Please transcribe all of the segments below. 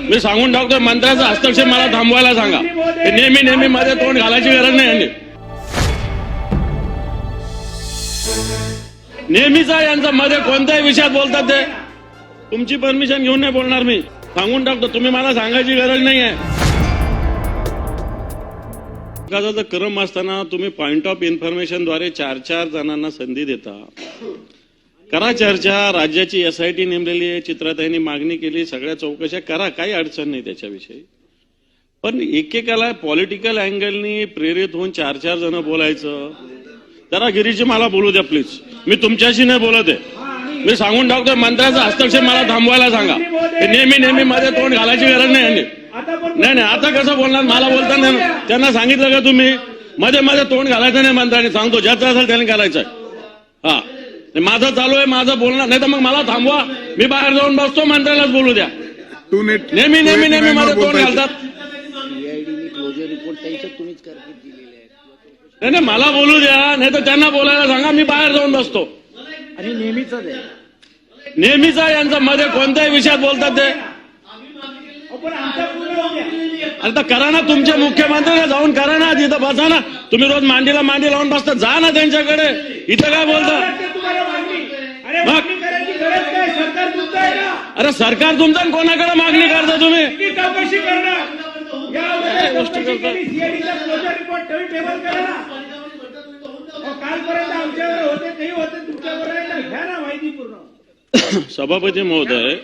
मी सांगून टाकतोय, मंत्र्याचा हस्तक्षेप मला थांबवायला सांगा. नेहमी नेहमी मध्ये तोंड घालायची गरज नाही यांनी. नेहमीचा यांचा मध्ये कोणत्याही विषयात बोलतात ते. तुमची परमिशन घेऊन नाही बोलणार मी, सांगून टाकतो. तुम्ही मला सांगायची गरज नाही आहे. क्रम असताना तुम्ही पॉइंट ऑफ इन्फॉर्मेशनद्वारे 4 जणांना संधी देता. करा चर्चा. राज्याची SIT नेमलेली आहे, चित्राताईंनी मागणी केली, सगळ्या चौकशा करा, काही अडचण नाही त्याच्याविषयी. पण एकेकाला पॉलिटिकल अँगलनी प्रेरित होऊन 4 जण बोलायचं. जरा गिरीजी मला बोलू द्या प्लीज. मी तुमच्याशी नाही बोलत आहे. मी सांगून टाकतोय, मंत्र्याचा हस्तक्षेप मला थांबवायला सांगा. नेहमी नेहमी मध्ये तोंड घालायची गरज नाही यांनी. नाही आता कसं बोलणार? मला बोलताना त्यांना सांगितलं का तुम्ही मध्ये मध्ये तोंड घालायचं नाही मंत्र्यांनी? सांगतो, ज्याचं असेल त्याने घालायचंय. हा, माझं चालू आहे, माझं बोलणार नाही तर मग मला थांबवा. मी बाहेर जाऊन बसतो, मंत्र्यालाच बोलू द्या. नेहमी नेहमी नेहमी मध्ये तोंड घालतात. नाही मला बोलू द्या, नाही तर त्यांना बोलायला सांगा. मी बाहेर जाऊन बसतो. आणि नेहमीचा यांचा मध्ये कोणत्याही विषयात बोलतात ते. आता करा ना, तुमचे मुख्यमंत्री जाऊन करा ना, तिथं बसा ना. तुम्ही रोज मांडीला मांडी लावून बसता, जा ना त्यांच्याकडे. इथं काय बोलता? अरे सरकार तुमचं, कोणाकडे मागणी करता तुम्ही? गोष्ट करता. सभापती महोदय,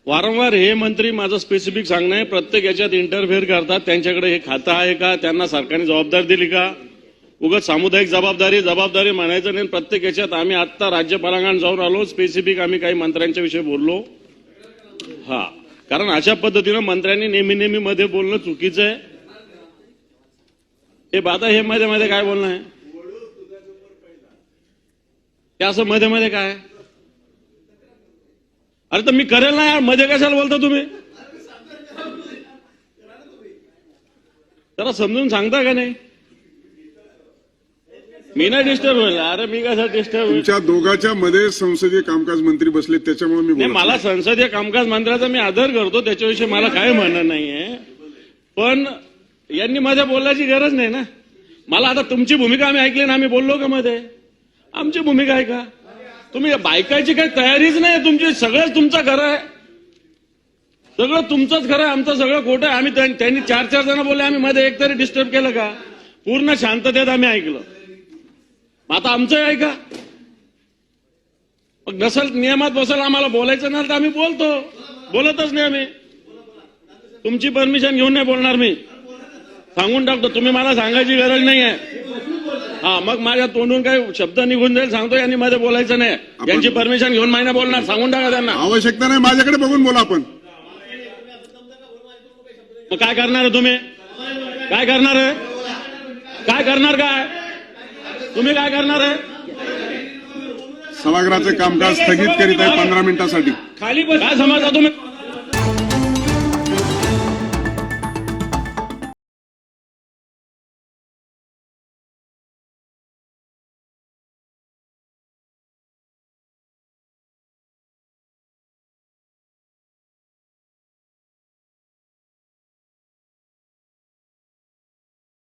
वारंवार हे मंत्री माझं स्पेसिफिक सांगणं आहे, प्रत्येक याच्यात इंटरफेअर करतात. त्यांच्याकडे हे खातं आहे का? त्यांना सरकारने जबाबदारी दिली का? उगाच सामुदायिक जबाबदारी म्हणायचं नाही. प्रत्येक याच्यात आम्ही आत्ता राज्यपालांकडे जाऊन आलो, स्पेसिफिक आम्ही काही मंत्र्यांच्या विषयी बोललो. हा, कारण अशा पद्धतीनं मंत्र्यांनी नेहमी नेहमी मध्ये बोलणं चुकीचं आहे. हे बाता हे मध्ये मध्ये काय बोलणं आहे? हे असं मध्ये मध्ये काय? अरे तर मी करेल ना यार, मध्ये कशाला बोलता तुम्ही? जरा समजून सांगता का नाही? मी नाही डिस्टर्ब होईल. अरे मी कसा डिस्टर्ब होईल? तुमच्या दोघांच्या मध्ये संसदीय कामकाज मंत्री बसले, त्याच्यामुळे मी मला संसदीय कामकाज मंत्र्याचा मी आदर करतो, त्याच्याविषयी मला काय म्हणणं नाहीये. पण यांनी मध्ये बोलायची गरज नाही ना. मला आता तुमची भूमिका आम्ही ऐकली ना, आम्ही बोललो का मध्ये? आमची भूमिका आहे का? तुम्ही बायकाची काही तयारीच नाही तुमची. सगळंच तुमचं खरं आहे, सगळं तुमचंच खरं आहे, आमचं सगळं खोटं आहे. आम्ही त्यांनी 4 जण बोलले, आम्ही मध्ये एकतरी डिस्टर्ब केलं का? पूर्ण शांततेत आम्ही ऐकलं. आता आमचं आहे का? मग नसल नियमात बसल, आम्हाला बोलायचं नाही तर आम्ही बोलतो, बोलतच नाही आम्ही. तुमची परमिशन घेऊन नाही बोलणार मी, सांगून टाकतो. तुम्ही मला सांगायची गरज नाही आहे. हा, मग माझ्या तोंडून काही शब्द निघून जाईल, सांगतो. यांनी मध्ये बोलायचं नाही. यांची परमिशन घेऊन महिना बोलणार, सांगून टाका त्यांना. आवश्यकता नाही, माझ्याकडे बघून बोला. आपण मग काय करणार आहे तुम्ही? काय करणार आहे? काय करणार? काय तुम्ही काय करणार आहे? सभागृहाचे कामकाज स्थगित करीत आहे 15 मिनिटांसाठी. खाली काय समजता तुम्ही?